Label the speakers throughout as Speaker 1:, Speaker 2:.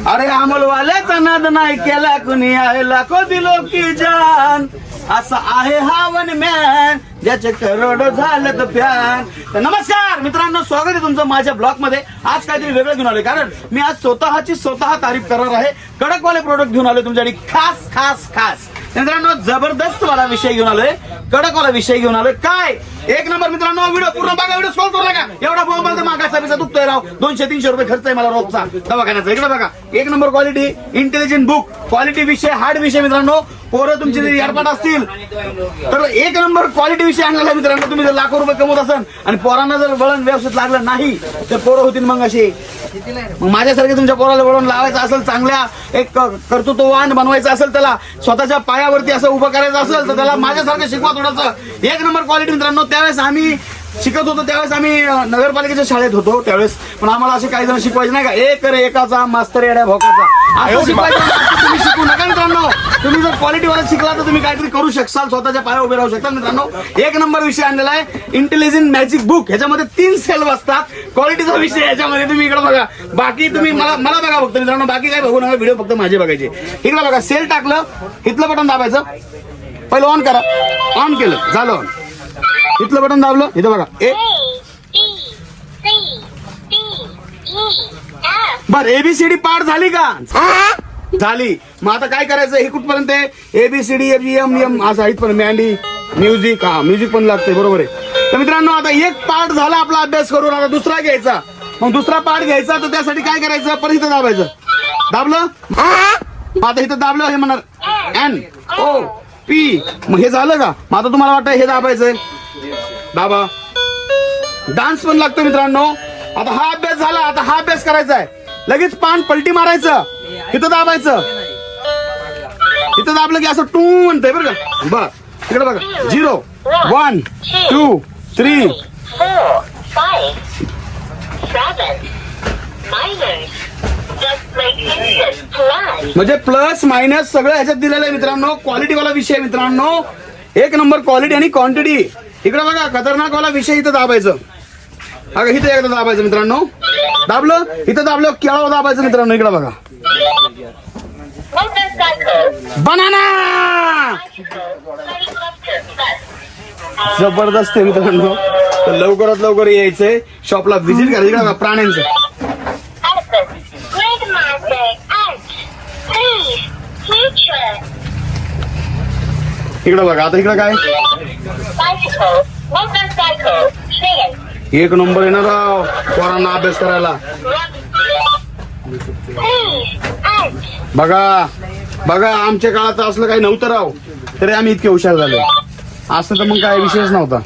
Speaker 1: अरे अंमलवाल्याचा नाद नाही केला कुणी आहे लाखो दिलो की जान असा आहे हा वन मॅन ज्याचे करोड झालं तर फॅन. तर नमस्कार मित्रांनो, स्वागत आहे तुमचं माझ्या ब्लॉग मध्ये. आज काहीतरी वेगळं घेऊन आलोय कारण मी आज स्वतः तारीफ करणार आहे. कडकवाले प्रोडक्ट घेऊन आलोय तुमच्यासाठी खास खास खास. मित्रांनो जबरदस्त वाला विषय घेऊन आलोय, कडकवाला विषय घेऊन आलोय. काय एक नंबर मित्रांनो, व्हिडिओ पूर्ण बघा, व्हिडिओ स्क्रॉल करू नका. एवढा मोबाईल तर मागाचा पैसा दुखतोय राव. 200-300 रुपये खर्च आहे मला रोजचा दवाखान्याचा. इकडे बघा, एक number quality, intelligent book, quality विषय, हार्ड विषय. मित्रांनो पोरं तुमचे जर एअरपाट असतील तर एक नंबर क्वालिटी विषय आणलेला आहे. मित्रांनो तुम्ही जर लाखो रुपये कमवत असाल आणि पोरांना जर वळण व्यवस्थित लागलं नाही तर पोरं होतील मग असे. मग माझ्यासारखे तुमच्या पोराला वळण लावायचं असेल, चांगल्या एक कर्तृत्ववान बनवायचं असेल, त्याला स्वतःच्या पायावरती असं उभं करायचं असेल तर त्याला माझ्यासारखं शिकवा थोडंसं. एक नंबर क्वालिटी मित्रांनो. त्यावेळेस आम्ही शिकत होतो, त्यावेळेस आम्ही नगरपालिकेच्या शाळेत होतो त्यावेळेस, पण आम्हाला असे काही जण शिकवायचे नाही का, एक रे एकाचा मास्तर येड्या भोकाचा असं शिकवायचं. तुम्ही शिकू नका मित्रांनो. तुम्ही जर क्वालिटीवाला शिकला तर तुम्ही काहीतरी करू शकाल, स्वतःच्या पायावर उभे राहू शकता. मित्रांनो एक नंबर विषय आणलेला आहे, इंटेलिजंट मॅजिक बुक. ह्याच्यामध्ये 3 सेल बसतात. क्वालिटीचा विषय ह्याच्यामध्ये. तुम्ही इकडे बघा, बाकी तुम्ही मला बघा फक्त मित्रांनो, बाकी काय बघू नका, व्हिडिओ फक्त माझे बघायचे. इकडे बघा, सेल टाकलं, इथलं बटन दाबायचं, पहिलं ऑन करा, ऑन केलं झालं, इथलं बटन दाबलं, इथं बघा बर एबीसीडी पाठ झाली का? झाली. मग आता काय करायचं, हे कुठपर्यंत आहे, एबीसीडी एम असं इथपर्यंत, मॅन्डी म्युझिक, हा म्युझिक पण लागते, बरोबर आहे. तर मित्रांनो आता एक पार्ट झाला आपला अभ्यास करून, आता दुसरा घ्यायचा. मग दुसरा पार्ट घ्यायचा तर त्यासाठी काय करायचं, परत इथं दाबायचं, दाबलं, आता इथं दाबलं, हे म्हणणार NOP. मग हे झालं का? मग आता तुम्हाला वाटतं हे दाबायचंय, दाबा. डान्स पण लागतो मित्रांनो. आता हा अभ्यास झाला, आता हा अभ्यास करायचा आहे. लगेच पान पलटी मारायचं, इथं दाबायचं, इथं दाबलं की असं टू म्हणतंय बरं का. बर इकडे बघा, 0 1 2 3
Speaker 2: 4 5 7 minus
Speaker 1: म्हणजे प्लस मायनस सगळं ह्याच्यात दिलेलं आहे मित्रांनो. क्वालिटीवाला विषय मित्रांनो, एक नंबर क्वालिटी आणि क्वांटिटी. इकडे बघा, खतरनाक वाला विषय, इथं दाबायचं, अगं इथं एकदा दाबायचं मित्रांनो, दाबलं, इथं दाबलं, केळावर दाबायचं मित्रांनो. इकडे बघा, बनाना, जबरदस्त आहे मित्रांनो. लवकरात लवकर यायचंय शॉपला, व्हिजिट करायचं. इकडे बघा, प्राण्यांचं, इकडे बघा. आता इकडे काय, एक नंबर येणार राव पोरांना अभ्यास करायला. बघा बघा, आमच्या काळात असलं काही नव्हतं राव, तरी आम्ही इतके हुशार झालो. असं तर मग काय विषयच नव्हता.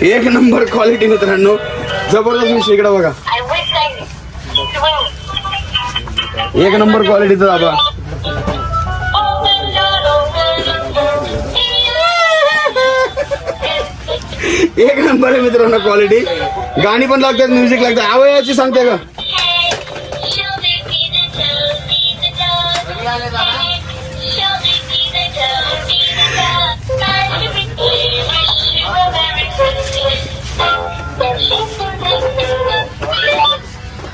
Speaker 1: एक नंबर क्वालिटी मित्रांनो, जबरदस्त विषय. इकडे बघा, एक नंबर क्वालिटीचा दाबा. एक नंबर आहे मित्रांनो क्वालिटी. गाणी पण लागतात, म्युझिक लागतात. आवयाची सांगते का,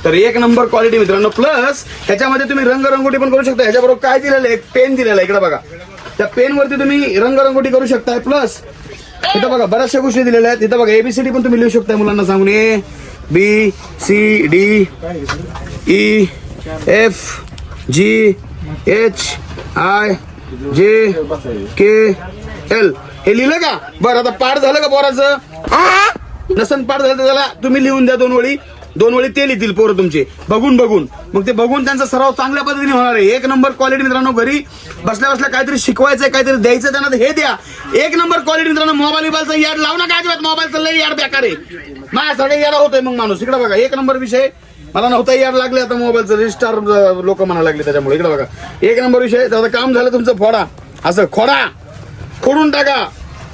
Speaker 1: तर एक नंबर क्वालिटी मित्रांनो. प्लस ह्याच्यामध्ये तुम्ही रंगरंगोटी पण करू शकता. ह्याच्याबरोबर काय दिलेलं आहे, एक पेन दिलेला आहे. इकडे बघा, त्या पेन वरती तुम्ही रंगरंगोटी करू शकताय. प्लस इथं बघा बऱ्याचशा गोष्टी दिलेल्या आहेत. इथं बघा एबीसीडी पण तुम्ही लिहू शकताय मुलांना सांगून, ABCD EFGHIJKL हे लिहिलं का? बरं, आता पाठ झालं का पोराचं? नसन पाठ झालं तर त्याला तुम्ही लिहून द्या 2 वळी ते लिहितील पोरं तुमचे बघून. मग ते बघून त्यांचा सराव चांगल्या पद्धतीने होणार आहे. एक नंबर क्वालिटी मित्रांनो. घरी बसल्या बसल्या काहीतरी शिकवायचंय, काहीतरी द्यायचं त्यांना, हे द्या. एक नंबर क्वालिटी मित्रांनो. मोबाईलचा याड लावू नका अजिबात. मोबाईलचा लई याड बेकार आहे, माझ्यासाठी याड होतोय मग माणूस. इकडे बघा, एक नंबर विषय. मला नव्हता याड लागले, आता मोबाईलचं रजिस्टार लोक म्हणायला लागले त्याच्यामुळे. इकडे बघा, एक नंबर विषय. आता काम झालं तुमचं, फोडा, असं खोडून टाका.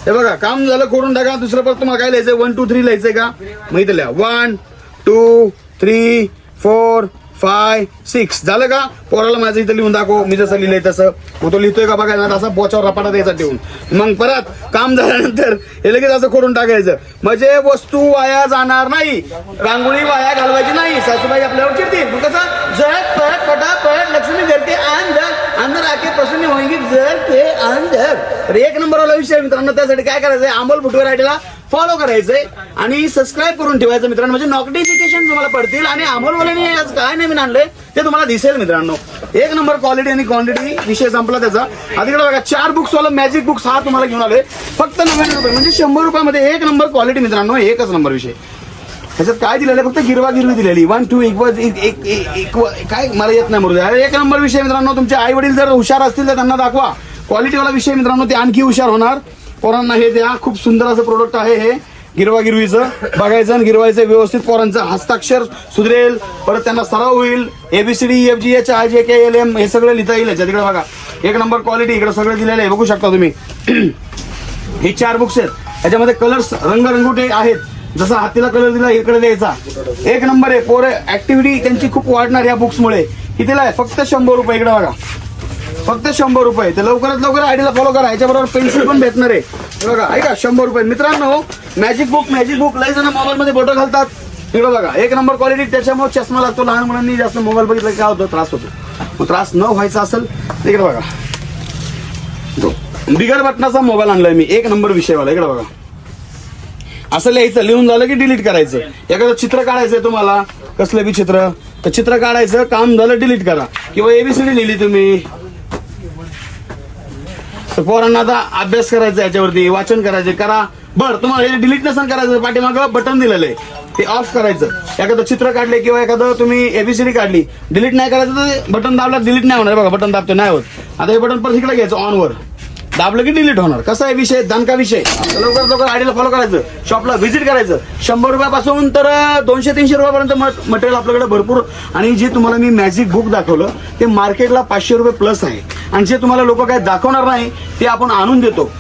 Speaker 1: हे बघा, काम झालं, खोडून टाका. दुसरं परत तुम्हाला काय लिहायचंय, 1 2 3 लिहायचंय का? मग इथं लिहा 1 2 3 4 5 6 झालं का? पोराला माझं इथं लिहून दाखव, मी जसं लिहिलंय तसं. मग तो लिहितोय का बघायला, असा बोचावर रपाटा द्यायचा ठेवून. मग परत काम झाल्यानंतर हे लगेच असं करून टाकायचं. म्हणजे वस्तू वाया जाणार नाही, रांगोळी वाया घालवायची नाही. सासूबाई आपल्यावर चिडतील. मग कसं जग पळत पटापट लक्ष्मी घर के अंदर आके प्रसन्न होईंगी जर के अंदर. तर एक नंबर वाला विषय मित्रांनो. त्यासाठी काय करायचंय, अमोल फुटवेअर आयडीला फॉलो करायचंय आणि सबस्क्राईब करून ठेवायचं मित्रांनो. म्हणजे नोटिफिकेशन तुम्हाला पडतील आणि अमोलवाल्याने आज काय नवीन आणलंय ते तुम्हाला दिसेल मित्रांनो. एक नंबर क्वालिटी आणि क्वांटिटी विषय संपला त्याचा. आता इकडे बघा 4 बुक्स वाला मॅजिक बुक्स हा तुम्हाला घेऊन आलोय फक्त 99 रुपये. म्हणजे 100 रुपयामध्ये एक नंबर क्वालिटी मित्रांनो. एकच नंबर विषय. ह्याच्यात काय दिलेलं आहे, फक्त गिरवा गिरवी दिलेली 1 2 एक काय मला येत नाही मरू द्या. एक नंबर विषय मित्रांनो. तुमचे आई वडील जर हुशार असतील तर त्यांना दाखवा. क्वालिटीवाला विषय मित्रांनो, ते आणखी हुशार होणार. पोरांना हे द्या. खूप सुंदर असं प्रोडक्ट आहे हे गिरवा गिरवीचं. बघायचं आणि गिरवायचं व्यवस्थित. पोरांचं हस्ताक्षर सुधरेल, परत त्यांना सराव होईल. ABCD EFG HIJK LM हे सगळं लिहिता येईल याच्यात. तिकडे बघा एक नंबर क्वालिटी इकडे सगळं दिलेलं आहे, बघू शकता तुम्ही. हे 4 बुक्स आहेत. याच्यामध्ये कलर्स रंगरंगोटे आहेत. जसा हातीला कलर दिला इकडे द्यायचा. एक नंबर आहे. पोरं ऍक्टिव्हिटी त्यांची खूप वाढणार या बुक्समुळे. कितीला आहे, फक्त 100 रुपये. इकडे बघा फक्त 100 रुपये. तर लवकरात लवकर आयडीला फॉलो करा. याच्याबरोबर पेन्सिल पण भेटणार आहे. बघा ऐका 100 रुपये मित्रांनो. मॅजिक बुक लय जण मोबाईल मध्ये फोटो घालतात. इकडे बघा एक नंबर क्वालिटी. त्याच्यामुळे चष्मा लागतो. लहान मुलांनी जास्त मोबाईल बघितला काय होतो, त्रास होतो. मग त्रास न व्हायचा असेल इकडे बघा बिगर बटनाचा मोबाईल आणलाय मी. एक नंबर विषयवाला. इकडे बघा असं लिहायचं, लिहून झालं की डिलीट करायचं. एखादं चित्र काढायचंय तुम्हाला, कसलं बी चित्र, तर चित्र काढायचं, काम झालं डिलीट करा. किंवा ABCD लिहिली तुम्ही, तर पोरांना आता अभ्यास करायचा याच्यावरती, वाचन करायचे करा. बरं तुम्हाला हे डिलीट नसेल करायचं, पाठीमागं बटन दिलेलं आहे ते ऑफ करायचं. एखादं चित्र काढले किंवा एखादं तुम्ही ABCD काढली, डिलीट नाही करायचं तर बटन दाबला डिलीट नाही होणार. बघा बटन दाबतो नाही होत. आता हे बटन परत इकडे घ्यायचं, ऑन वर दाबलं की डिलीट होणार. कसा आहे विषय, दणका विषय. लवकर लवकर आयडीला फॉलो करायचं, शॉपला व्हिजिट करायचं. 100 रुपयापासून तर 200-300 रुपयापर्यंत मटेरियल आपल्याकडे भरपूर. आणि जे तुम्हाला मी मॅजिक बुक दाखवलं ते मार्केटला 500 रुपये प्लस आहे. आणि जे तुम्हाला लोक काय दाखवणार नाही ते आपण आणून देतो.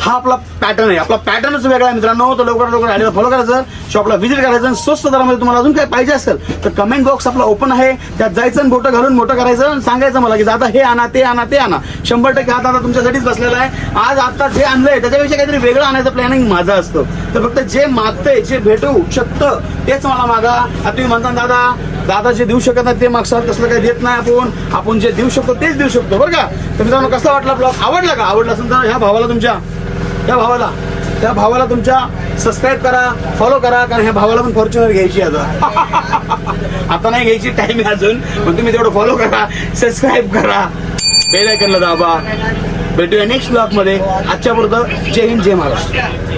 Speaker 1: हा आपला पॅटर्न आहे. आपला पॅटर्नच वेगळा आहे मित्रांनो. तर लवकर लवकर आयडीला फॉलो करायचं, शॉपला व्हिजिट करायचं. आणि स्वस्त दरामध्ये तुम्हाला अजून काय पाहिजे असेल तर कमेंट बॉक्स आपला ओपन आहे, त्यात जायचं आणि बोटं घालून मोठं करायचं आणि सांगायचं मला की दादा हे आणा ते आणा ते आणा. 100% हा दादा तुमच्यासाठीच बसलेला आहे. आज आता जे आणलंय त्याच्यापेक्षा काहीतरी वेगळं आणायचं प्लॅनिंग माझं असतं. तर फक्त जे मागतंय, जे भेटू शकतं तेच मला मागा. आता तुम्ही म्हणता दादा जे देऊ शकत नाही ते मागसाल, तसलं काही देत नाही आपण जे देऊ शकतो तेच देऊ शकतो बरं का. तर मित्रांनो कसा वाटला ब्लॉग, आवडला का? आवडला असेल तर ह्या भावाला तुमच्या सबस्क्राईब करा, फॉलो करा. कारण ह्या भावाला पण फॉर्च्युनर घ्यायची आता नाही घ्यायची, टाइम आहे अजून. पण तुम्ही तेवढं फॉलो करा, सबस्क्राईब करा, बेल आयकनला दाबा. भेटूया नेक्स्ट ब्लॉग मध्ये. आजच्या पुरतं जय हिंद जय महाराष्ट्र.